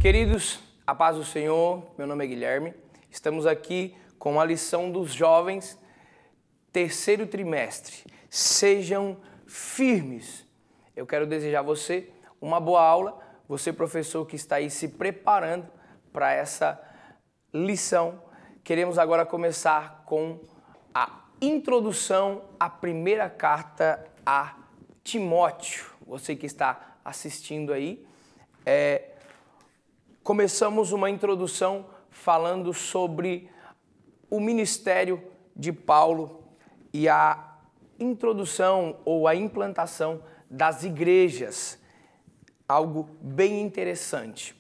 Queridos, a paz do Senhor, meu nome é Guilherme, estamos aqui com a lição dos jovens, terceiro trimestre. Sejam firmes. Eu quero desejar a você uma boa aula, você professor que está aí se preparando para essa lição. Queremos agora começar com a introdução à primeira carta a Timóteo. Você que está assistindo aí, começamos uma introdução falando sobre o ministério de Paulo e a introdução ou a implantação das igrejas. Algo bem interessante.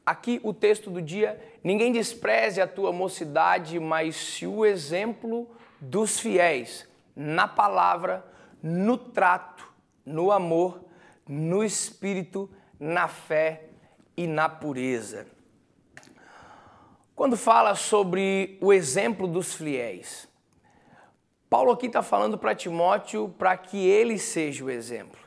Aqui o texto do dia: ninguém despreze a tua mocidade, mas se o exemplo dos fiéis na palavra, no trato, no amor, no espírito, na fé e na pureza. Quando fala sobre o exemplo dos fiéis, Paulo aqui está falando para Timóteo para que ele seja o exemplo.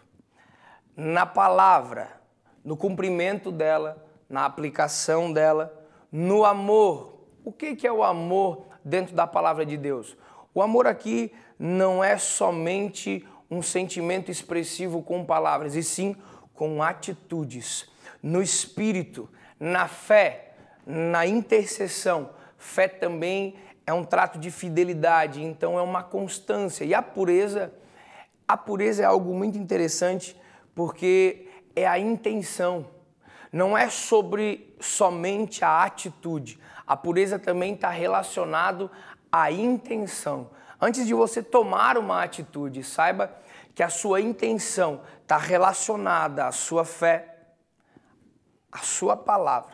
Na palavra, no cumprimento dela, na aplicação dela, no amor. O que é o amor dentro da palavra de Deus? O amor aqui não é somente um sentimento expressivo com palavras, e sim com atitudes, no espírito, na fé, na intercessão. Fé também é um trato de fidelidade, então é uma constância. E a pureza é algo muito interessante, porque é a intenção. Não é sobre somente a atitude. A pureza também está relacionado à intenção. Antes de você tomar uma atitude, saiba que a sua intenção está relacionada à sua fé, à sua palavra.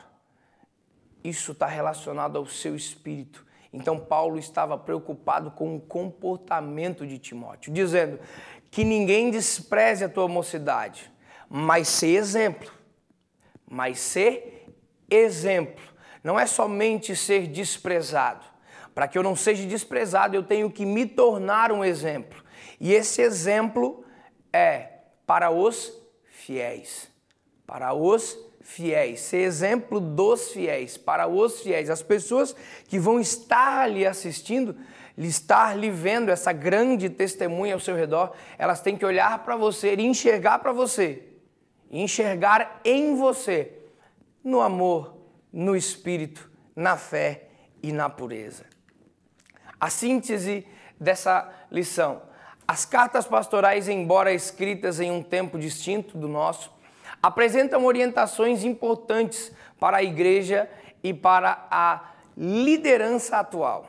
Isso está relacionado ao seu espírito. Então Paulo estava preocupado com o comportamento de Timóteo, dizendo que ninguém despreze a tua mocidade, mas ser exemplo. Mas ser exemplo. Não é somente ser desprezado. Para que eu não seja desprezado, eu tenho que me tornar um exemplo. E esse exemplo é para os fiéis. Para os fiéis. Ser exemplo dos fiéis. Para os fiéis. As pessoas que vão estar ali assistindo, estar lhe vendo essa grande testemunha ao seu redor, elas têm que olhar para você e enxergar para você. Enxergar em você, no amor, no espírito, na fé e na pureza. A síntese dessa lição: as cartas pastorais, embora escritas em um tempo distinto do nosso, apresentam orientações importantes para a igreja e para a liderança atual,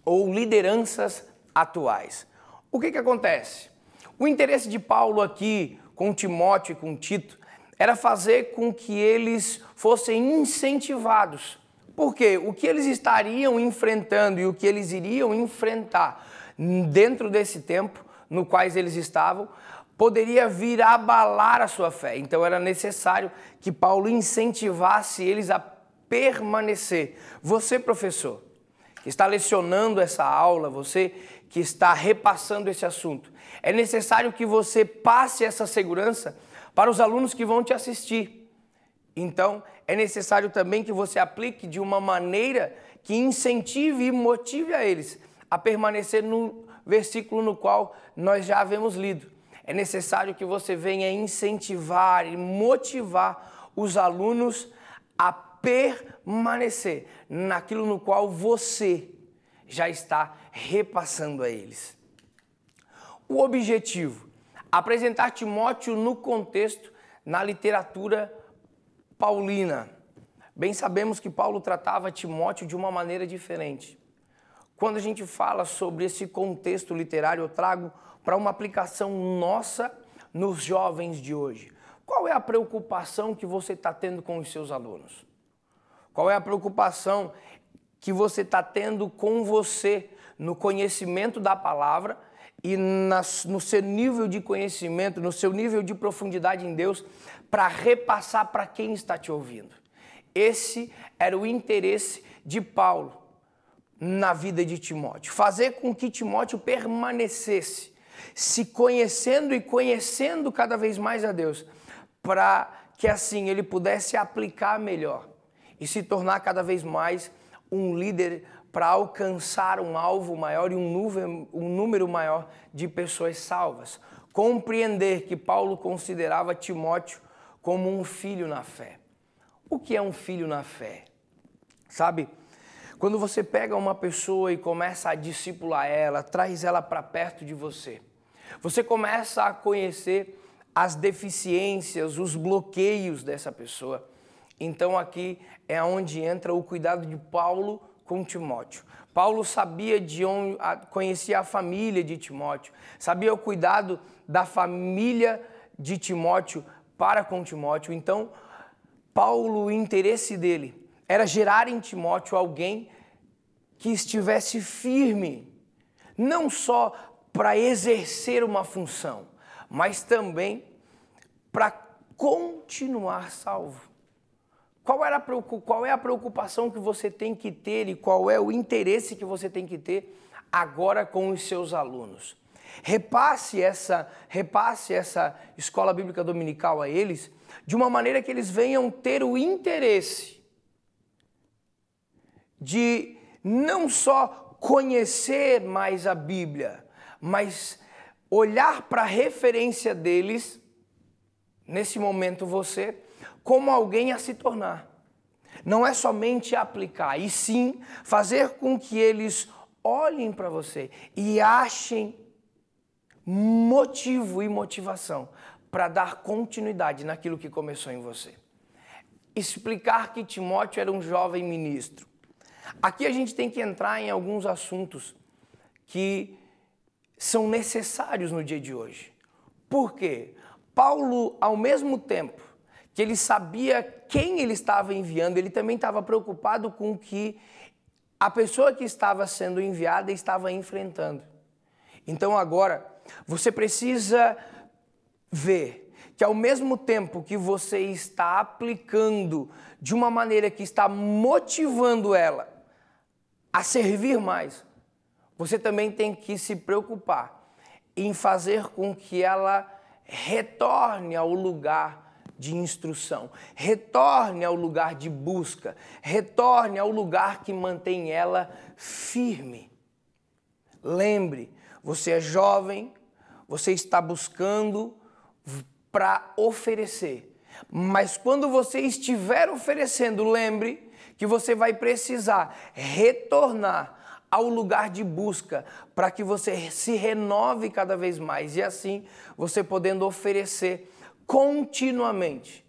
ou lideranças atuais. O que acontece? O interesse de Paulo aqui com Timóteo e com Tito era fazer com que eles fossem incentivados. Por quê? O que eles estariam enfrentando e o que eles iriam enfrentar dentro desse tempo no qual eles estavam, poderia vir a abalar a sua fé. Então era necessário que Paulo incentivasse eles a permanecer. Você, professor, que está lecionando essa aula, você que está repassando esse assunto, é necessário que você passe essa segurança para os alunos que vão te assistir. Então, é necessário também que você aplique de uma maneira que incentive e motive a eles a permanecer no versículo no qual nós já havemos lido. É necessário que você venha incentivar e motivar os alunos a permanecer naquilo no qual você já está repassando a eles. O objetivo: apresentar Timóteo no contexto, na literatura paulina. Bem sabemos que Paulo tratava Timóteo de uma maneira diferente. Quando a gente fala sobre esse contexto literário, eu trago para uma aplicação nossa nos jovens de hoje. Qual é a preocupação que você está tendo com os seus alunos? Qual é a preocupação que você está tendo com você no conhecimento da palavra e no seu nível de conhecimento, no seu nível de profundidade em Deus, para repassar para quem está te ouvindo? Esse era o interesse de Paulo na vida de Timóteo. Fazer com que Timóteo permanecesse, se conhecendo e conhecendo cada vez mais a Deus, para que assim ele pudesse aplicar melhor e se tornar cada vez mais um líder para alcançar um alvo maior e um número maior de pessoas salvas. Compreender que Paulo considerava Timóteo como um filho na fé. O que é um filho na fé? Sabe, quando você pega uma pessoa e começa a discipular ela, traz ela para perto de você, você começa a conhecer as deficiências, os bloqueios dessa pessoa. Então aqui é onde entra o cuidado de Paulo com Timóteo. Paulo sabia de onde, conhecia a família de Timóteo, sabia o cuidado da família de Timóteo para com Timóteo. Então, Paulo, o interesse dele era gerar em Timóteo alguém que estivesse firme, não só para exercer uma função, mas também para continuar salvo. Qual é a preocupação que você tem que ter e qual é o interesse que você tem que ter agora com os seus alunos? Repasse essa escola bíblica dominical a eles de uma maneira que eles venham ter o interesse de não só conhecer mais a Bíblia, mas olhar para a referência deles, nesse momento você, como alguém a se tornar. Não é somente aplicar, e sim fazer com que eles olhem para você e achem motivo e motivação para dar continuidade naquilo que começou em você. Explicar que Timóteo era um jovem ministro. Aqui a gente tem que entrar em alguns assuntos que são necessários no dia de hoje. Por quê? Paulo, ao mesmo tempo que ele sabia quem ele estava enviando, ele também estava preocupado com o que a pessoa que estava sendo enviada estava enfrentando. Então agora, você precisa ver que ao mesmo tempo que você está aplicando de uma maneira que está motivando ela a servir mais, você também tem que se preocupar em fazer com que ela retorne ao lugar de instrução, retorne ao lugar de busca, retorne ao lugar que mantém ela firme. Lembre, você é jovem, você está buscando para oferecer, mas quando você estiver oferecendo, lembre que você vai precisar retornar ao lugar de busca para que você se renove cada vez mais e assim você podendo oferecer continuamente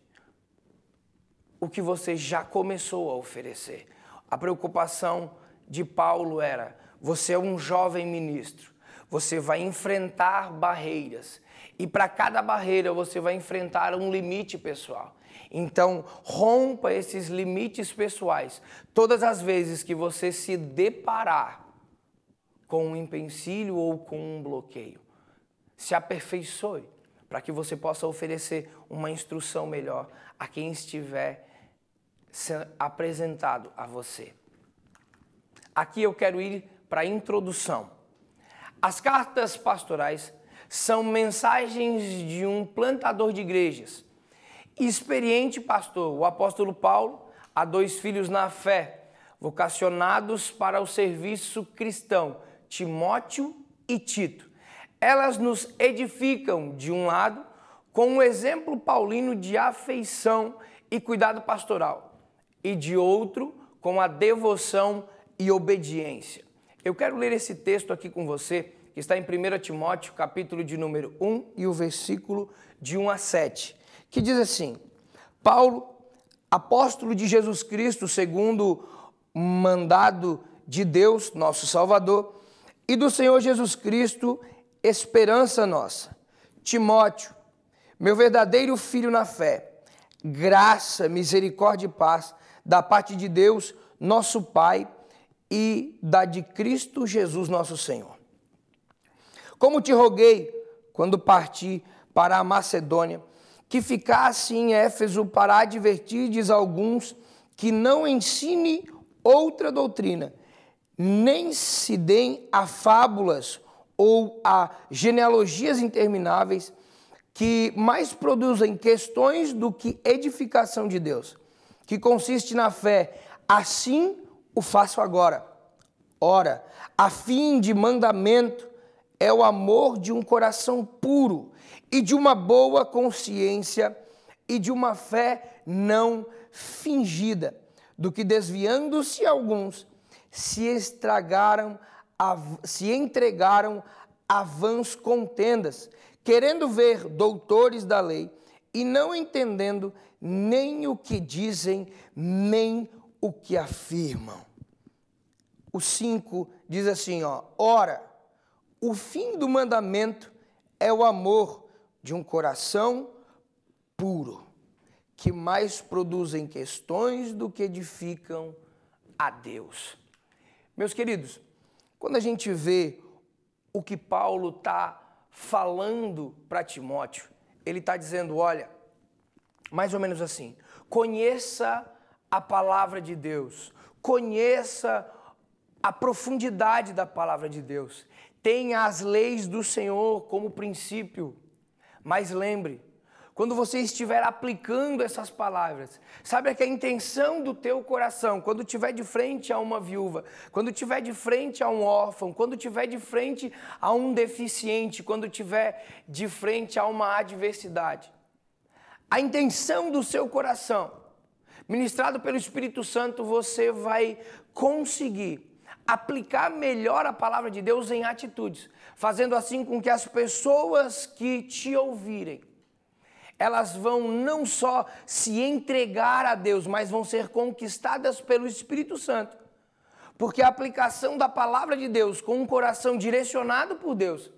o que você já começou a oferecer. A preocupação de Paulo era: você é um jovem ministro, você vai enfrentar barreiras e para cada barreira você vai enfrentar um limite pessoal. Então, rompa esses limites pessoais todas as vezes que você se deparar com um empecilho ou com um bloqueio. Se aperfeiçoe para que você possa oferecer uma instrução melhor a quem estiver sendo apresentado a você. Aqui eu quero ir para a introdução. As cartas pastorais são mensagens de um plantador de igrejas. Experiente pastor, o apóstolo Paulo, a 2 filhos na fé, vocacionados para o serviço cristão, Timóteo e Tito. Elas nos edificam, de um lado, com um exemplo paulino de afeição e cuidado pastoral, e de outro, com a devoção e obediência. Eu quero ler esse texto aqui com você, que está em 1 Timóteo, capítulo de número 1 e o versículo de 1 a 7, que diz assim: Paulo, apóstolo de Jesus Cristo, segundo o mandado de Deus, nosso Salvador, e do Senhor Jesus Cristo, esperança nossa. Timóteo, meu verdadeiro filho na fé, graça, misericórdia e paz da parte de Deus, nosso Pai, e da de Cristo Jesus, nosso Senhor. Como te roguei, quando parti para a Macedônia, que ficasse em Éfeso para advertirdes alguns que não ensine outra doutrina, nem se deem a fábulas ou a genealogias intermináveis, que mais produzem questões do que edificação de Deus, que consiste na fé, assim o faço agora. Ora, a fim de mandamento é o amor de um coração puro e de uma boa consciência e de uma fé não fingida, do que desviando-se alguns se entregaram a vãs contendas, querendo ver doutores da lei e não entendendo nem o que dizem, nem o que afirmam. O 5 diz assim, ora, o fim do mandamento é o amor de um coração puro, que mais produzem questões do que edificam a Deus. Meus queridos, quando a gente vê o que Paulo está falando para Timóteo, ele está dizendo, olha, mais ou menos assim, conheça a palavra de Deus, conheça a profundidade da palavra de Deus, tenha as leis do Senhor como princípio, mas lembre, quando você estiver aplicando essas palavras, sabe que a intenção do teu coração, quando estiver de frente a uma viúva, quando estiver de frente a um órfão, quando estiver de frente a um deficiente, quando estiver de frente a uma adversidade, a intenção do seu coração, ministrado pelo Espírito Santo, você vai conseguir aplicar melhor a palavra de Deus em atitudes, fazendo assim com que as pessoas que te ouvirem, elas vão não só se entregar a Deus, mas vão ser conquistadas pelo Espírito Santo. Porque a aplicação da palavra de Deus com um coração direcionado por Deus,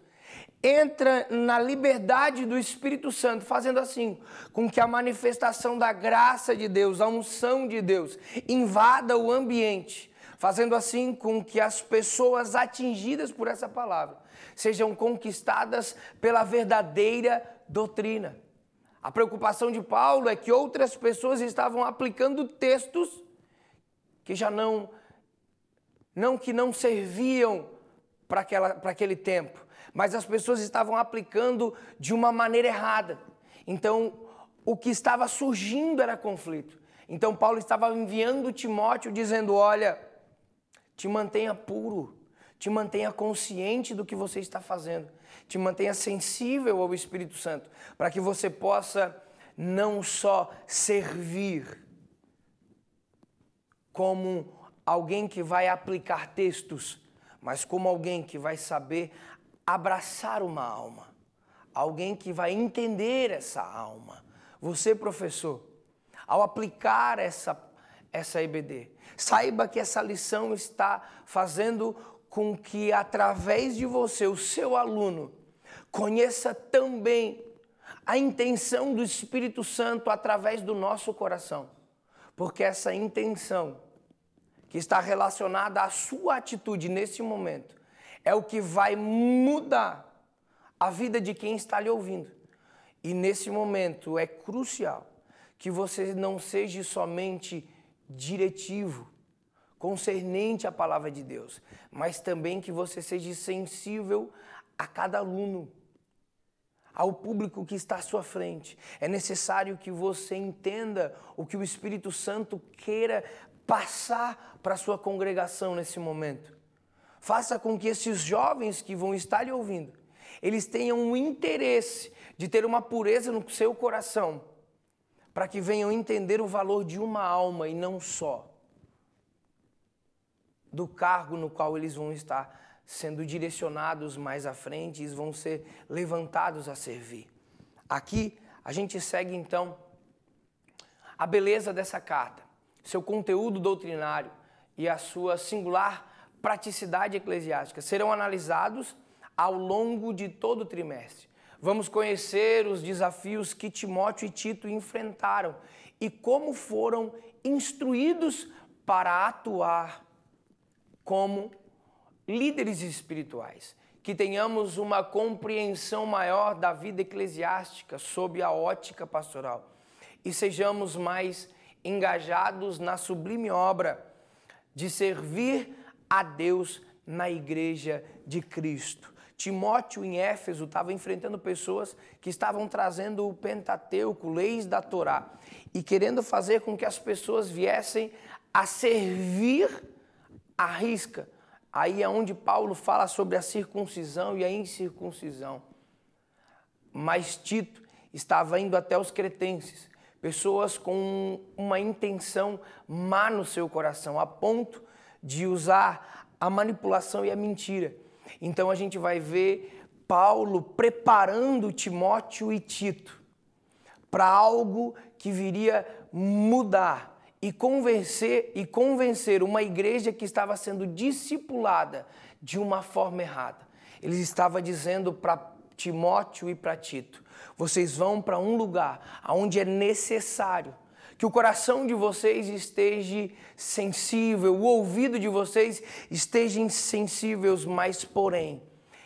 entra na liberdade do Espírito Santo, fazendo assim com que a manifestação da graça de Deus, a unção de Deus, invada o ambiente, fazendo assim com que as pessoas atingidas por essa palavra sejam conquistadas pela verdadeira doutrina. A preocupação de Paulo é que outras pessoas estavam aplicando textos que já não serviam para aquele tempo, mas as pessoas estavam aplicando de uma maneira errada. Então, o que estava surgindo era conflito. Então, Paulo estava enviando Timóteo dizendo, olha, te mantenha puro, te mantenha consciente do que você está fazendo, te mantenha sensível ao Espírito Santo, para que você possa não só servir como alguém que vai aplicar textos, mas como alguém que vai saber abraçar uma alma, alguém que vai entender essa alma. Você, professor, ao aplicar essa EBD, saiba que essa lição está fazendo com que através de você, o seu aluno, conheça também a intenção do Espírito Santo através do nosso coração. Porque essa intenção que está relacionada à sua atitude nesse momento é o que vai mudar a vida de quem está lhe ouvindo. E nesse momento é crucial que você não seja somente diretivo, concernente à palavra de Deus, mas também que você seja sensível a cada aluno, ao público que está à sua frente. É necessário que você entenda o que o Espírito Santo queira passar para a sua congregação nesse momento. Faça com que esses jovens que vão estar lhe ouvindo, eles tenham um interesse de ter uma pureza no seu coração, para que venham entender o valor de uma alma e não só do cargo no qual eles vão estar sendo direcionados mais à frente e vão ser levantados a servir. Aqui a gente segue então a beleza dessa carta, seu conteúdo doutrinário e a sua singular praticidade eclesiástica serão analisados ao longo de todo o trimestre. Vamos conhecer os desafios que Timóteo e Tito enfrentaram e como foram instruídos para atuar como líderes espirituais, que tenhamos uma compreensão maior da vida eclesiástica sob a ótica pastoral e sejamos mais engajados na sublime obra de servir a Deus na Igreja de Cristo. Timóteo, em Éfeso, estava enfrentando pessoas que estavam trazendo o Pentateuco, leis da Torá, e querendo fazer com que as pessoas viessem a servir à risca. Aí é onde Paulo fala sobre a circuncisão e a incircuncisão. Mas Tito estava indo até os cretenses, pessoas com uma intenção má no seu coração, a ponto de usar a manipulação e a mentira. Então a gente vai ver Paulo preparando Timóteo e Tito para algo que viria mudar e convencer uma igreja que estava sendo discipulada de uma forma errada. Ele estava dizendo para Timóteo e para Tito: vocês vão para um lugar onde é necessário que o coração de vocês esteja sensível, o ouvido de vocês estejam sensíveis, mas porém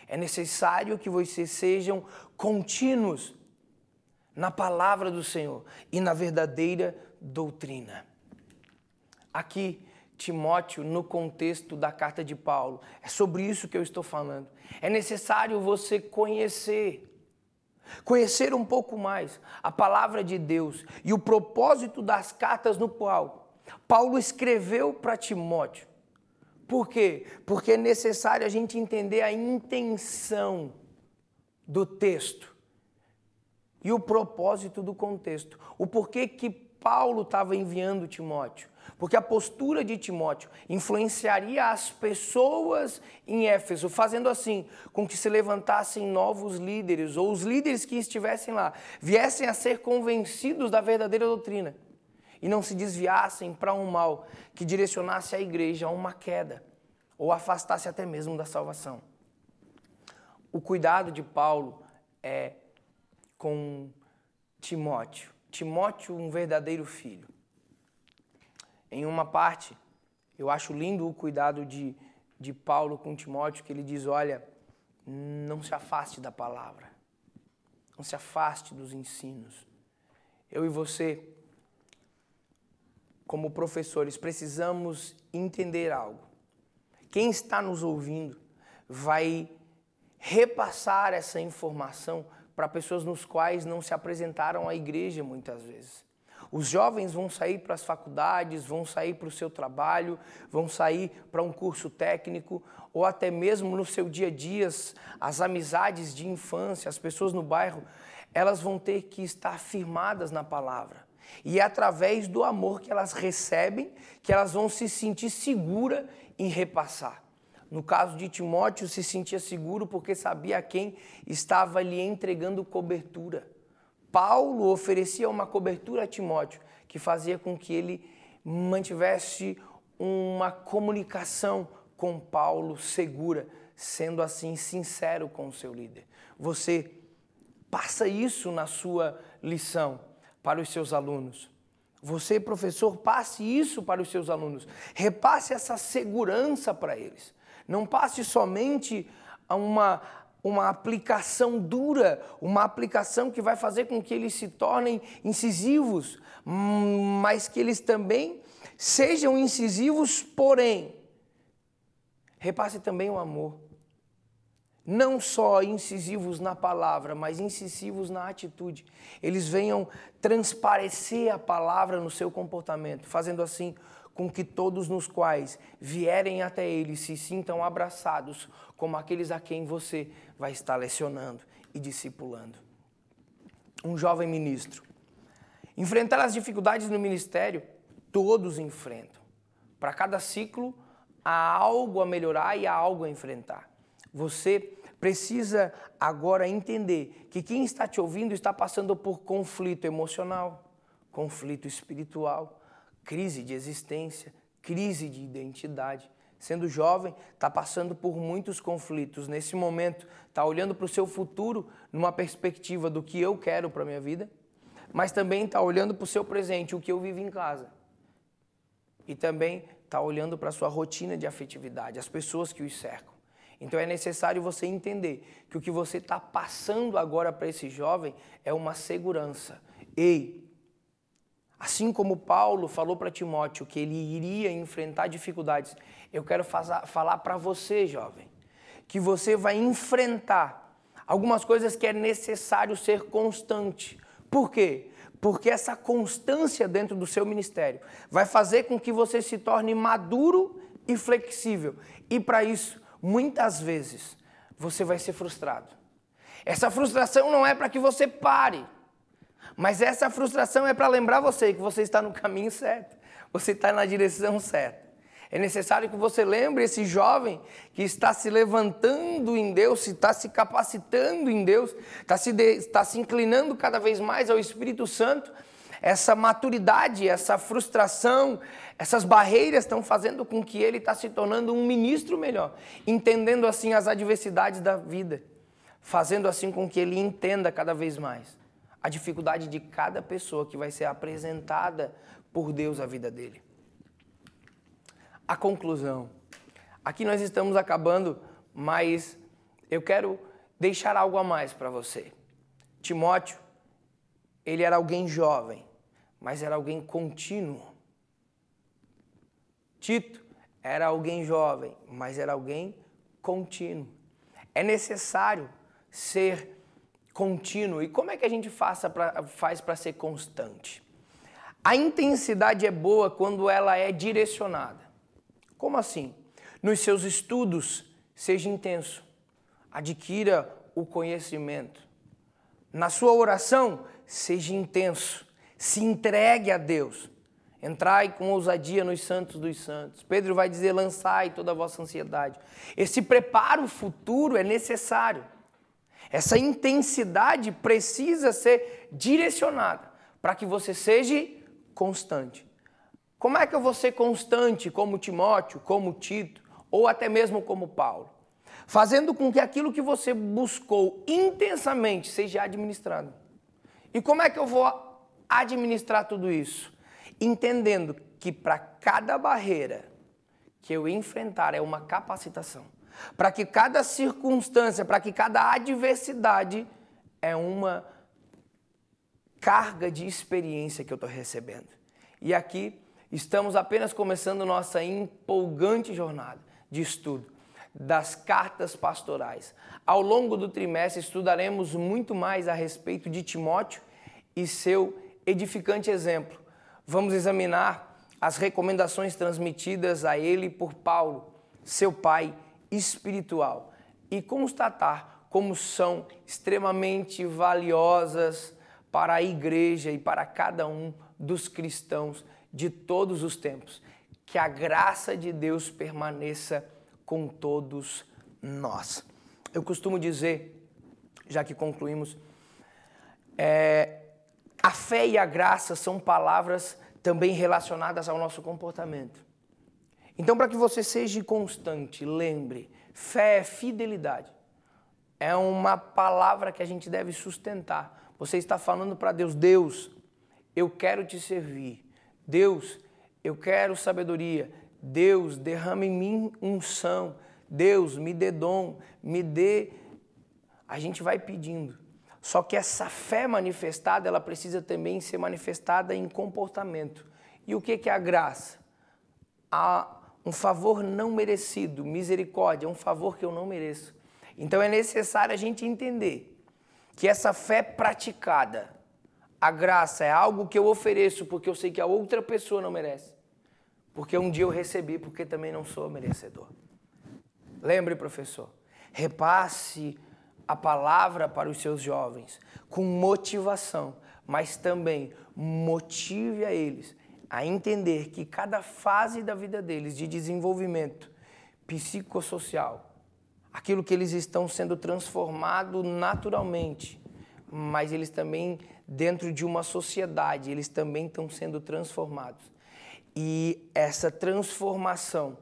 é necessário que vocês sejam contínuos na palavra do Senhor e na verdadeira doutrina. Aqui, Timóteo, no contexto da carta de Paulo, é sobre isso que eu estou falando. É necessário você conhecer um pouco mais a palavra de Deus e o propósito das cartas no qual Paulo escreveu para Timóteo. Por quê? Porque é necessário a gente entender a intenção do texto e o propósito do contexto. O porquê que Paulo estava enviando Timóteo. Porque a postura de Timóteo influenciaria as pessoas em Éfeso, fazendo assim com que se levantassem novos líderes, ou os líderes que estivessem lá viessem a ser convencidos da verdadeira doutrina e não se desviassem para um mal que direcionasse a igreja a uma queda ou afastasse até mesmo da salvação. O cuidado de Paulo é com Timóteo. Timóteo, um verdadeiro filho. Em uma parte, eu acho lindo o cuidado de Paulo com Timóteo, que ele diz: olha, não se afaste da palavra, não se afaste dos ensinos. Eu e você, como professores, precisamos entender algo. Quem está nos ouvindo vai repassar essa informação para pessoas nos quais não se apresentaram à igreja muitas vezes. Os jovens vão sair para as faculdades, vão sair para o seu trabalho, vão sair para um curso técnico, ou até mesmo no seu dia a dia, as amizades de infância, as pessoas no bairro, elas vão ter que estar firmadas na palavra. E é através do amor que elas recebem que elas vão se sentir seguras em repassar. No caso de Timóteo, se sentia seguro porque sabia a quem estava lhe entregando cobertura. Paulo oferecia uma cobertura a Timóteo que fazia com que ele mantivesse uma comunicação com Paulo segura, sendo assim sincero com o seu líder. Você passa isso na sua lição para os seus alunos. Você, professor, passe isso para os seus alunos. Repasse essa segurança para eles. Não passe somente a uma aplicação dura, uma aplicação que vai fazer com que eles se tornem incisivos, mas que eles também sejam incisivos, porém, repasse também o amor. Não só incisivos na palavra, mas incisivos na atitude. Eles venham transparecer a palavra no seu comportamento, fazendo assim com que todos nos quais vierem até ele se sintam abraçados como aqueles a quem você vai estar lecionando e discipulando. Um jovem ministro. Enfrentar as dificuldades no ministério, todos enfrentam. Para cada ciclo, há algo a melhorar e há algo a enfrentar. Você precisa agora entender que quem está te ouvindo está passando por conflito emocional, conflito espiritual, crise de existência, crise de identidade. Sendo jovem, está passando por muitos conflitos. Nesse momento, está olhando para o seu futuro numa perspectiva do que eu quero para a minha vida, mas também está olhando para o seu presente, o que eu vivo em casa. E também está olhando para a sua rotina de afetividade, as pessoas que os cercam. Então é necessário você entender que o que você está passando agora para esse jovem é uma segurança. Ei! Assim como Paulo falou para Timóteo que ele iria enfrentar dificuldades, eu quero falar para você, jovem, que você vai enfrentar algumas coisas que é necessário ser constante. Por quê? Porque essa constância dentro do seu ministério vai fazer com que você se torne maduro e flexível. E para isso, muitas vezes, você vai ser frustrado. Essa frustração não é para que você pare, mas essa frustração é para lembrar você que você está no caminho certo, você está na direção certa. É necessário que você lembre esse jovem que está se levantando em Deus, está se capacitando em Deus, está se inclinando cada vez mais ao Espírito Santo. Essa maturidade, essa frustração, essas barreiras estão fazendo com que ele está se tornando um ministro melhor, entendendo assim as adversidades da vida, fazendo assim com que ele entenda cada vez mais a dificuldade de cada pessoa que vai ser apresentada por Deus à vida dele. A conclusão. Aqui nós estamos acabando, mas eu quero deixar algo a mais para você. Timóteo, ele era alguém jovem, mas era alguém contínuo. Tito era alguém jovem, mas era alguém contínuo. É necessário ser contínuo. E como é que a gente faz para ser constante? A intensidade é boa quando ela é direcionada. Como assim? Nos seus estudos, seja intenso. Adquira o conhecimento. Na sua oração, seja intenso. Se entregue a Deus. Entrai com ousadia nos santos dos santos. Pedro vai dizer, lançai toda a vossa ansiedade. Esse preparo futuro é necessário. Essa intensidade precisa ser direcionada para que você seja constante. Como é que eu vou ser constante como Timóteo, como Tito, ou até mesmo como Paulo? Fazendo com que aquilo que você buscou intensamente seja administrado. E como é que eu vou administrar tudo isso? Entendendo que para cada barreira que eu enfrentar é uma capacitação. Para que cada circunstância, para que cada adversidade é uma carga de experiência que eu estou recebendo. E aqui estamos apenas começando nossa empolgante jornada de estudo das cartas pastorais. Ao longo do trimestre estudaremos muito mais a respeito de Timóteo e seu edificante exemplo. Vamos examinar as recomendações transmitidas a ele por Paulo, seu pai espiritual, e constatar como são extremamente valiosas para a igreja e para cada um dos cristãos de todos os tempos. Que a graça de Deus permaneça com todos nós. Eu costumo dizer, já que concluímos, a fé e a graça são palavras também relacionadas ao nosso comportamento. Então, para que você seja constante, lembre, fé é fidelidade. É uma palavra que a gente deve sustentar. Você está falando para Deus, Deus, eu quero te servir. Deus, eu quero sabedoria. Deus, derrama em mim unção. Deus, me dê dom, me dê... A gente vai pedindo. Só que essa fé manifestada, ela precisa também ser manifestada em comportamento. E o que é a graça? Um favor não merecido, misericórdia, um favor que eu não mereço. Então é necessário a gente entender que essa fé praticada, a graça é algo que eu ofereço porque eu sei que a outra pessoa não merece. Porque um dia eu recebi, porque também não sou merecedor. Lembre, professor, repasse a palavra para os seus jovens com motivação, mas também motive a eles a entender que cada fase da vida deles de desenvolvimento psicossocial, aquilo que eles estão sendo transformados naturalmente, mas eles também, dentro de uma sociedade, eles também estão sendo transformados. E essa transformação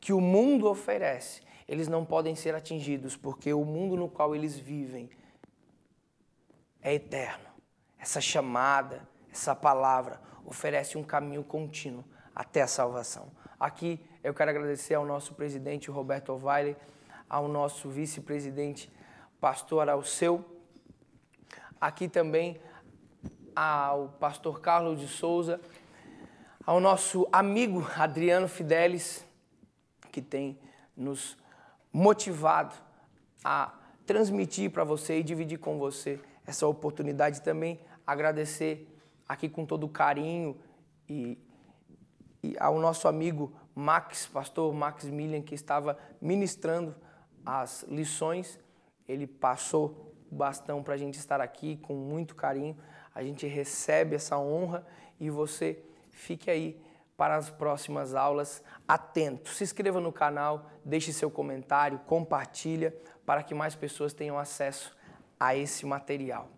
que o mundo oferece, eles não podem ser atingidos, porque o mundo no qual eles vivem é eterno. Essa chamada, essa palavra, oferece um caminho contínuo até a salvação. Aqui eu quero agradecer ao nosso presidente Roberto Ovalle, ao nosso vice-presidente pastor Alceu, aqui também ao pastor Carlos de Souza, ao nosso amigo Adriano Fidelis, que tem nos motivado a transmitir para você e dividir com você essa oportunidade. Também agradecer aqui com todo carinho e ao nosso amigo Max, pastor Max Millian, que estava ministrando as lições. Ele passou o bastão para a gente estar aqui com muito carinho. A gente recebe essa honra e você fique aí para as próximas aulas atento. Se inscreva no canal, deixe seu comentário, compartilha para que mais pessoas tenham acesso a esse material.